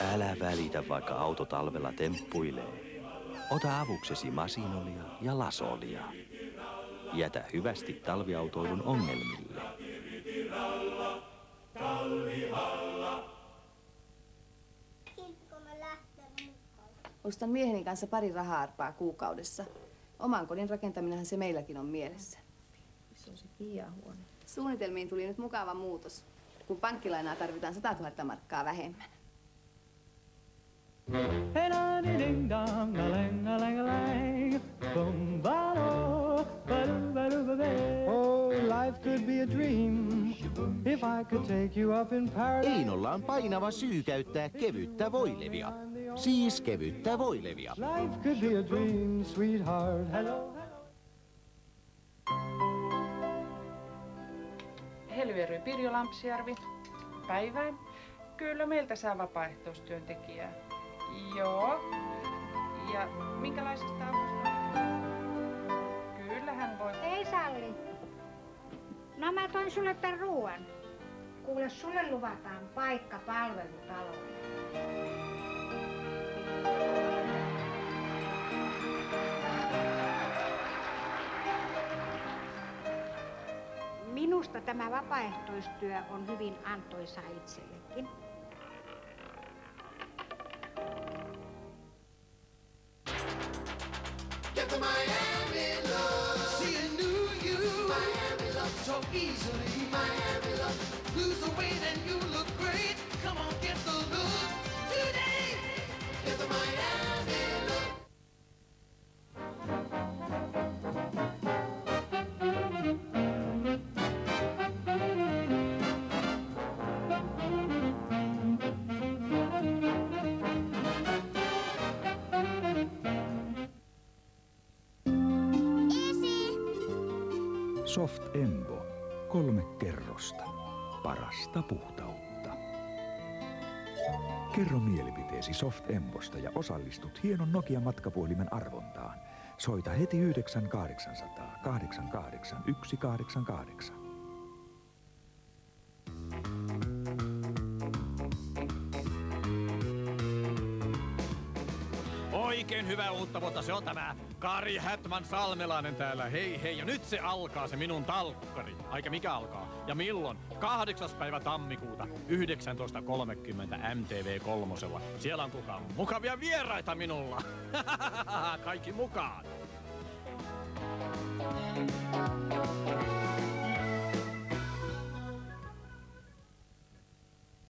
Älä välitä, vaikka auto talvella temppuilee. Ota avuksesi masinolia ja lasolia. Jätä hyvästi talviautoilun ongelmille. Ostan mieheni kanssa pari raha-arpaa kuukaudessa. Oman kodin rakentaminenhan se meilläkin on mielessä. Se on se kiahuone. Suunnitelmiin tuli nyt mukava muutos, kun pankkilainaa tarvitaan 100 000 markkaa vähemmän. Oh, life could be a dream if I could take you up in paradise. Einolla on painava syy käyttää kevyttä voilevia. Siis kevyttä voilevia. Life could be a dream, sweetheart. Hello, Helvery Pirjo Lampsjärvi. Päivää. Kyllä meiltä saa vapaaehtoistyöntekijää. Joo. Ja minkälaisesta avusta? Kyllä hän voi. Ei salli. No mä toin sulle tän ruuan. Kuule, sulle luvataan paikka palvelutaloon. Minusta tämä vapaaehtoistyö on hyvin antoisaa itsellekin. Get the Miami love. See a new you. Miami love so easily. Miami love. Lose the weight and you look great. Come on, get the look today. Get the Miami look. Soft Embo. 3 kerrosta. Parasta puhtautta. Kerro mielipiteesi Soft Embosta ja osallistut hienon Nokia-matkapuhelimen arvontaan. Soita heti 9800 88 188. Oikein hyvää uutta vuotta, se on tämä Kari Hätman Salmelainen täällä. Hei hei, ja nyt se alkaa se minun talkkari. Aika mikä alkaa? Ja milloin? 8. päivä tammikuuta 19.30 MTV3. Siellä on kukaan mukavia vieraita minulla. Kaikki mukaan.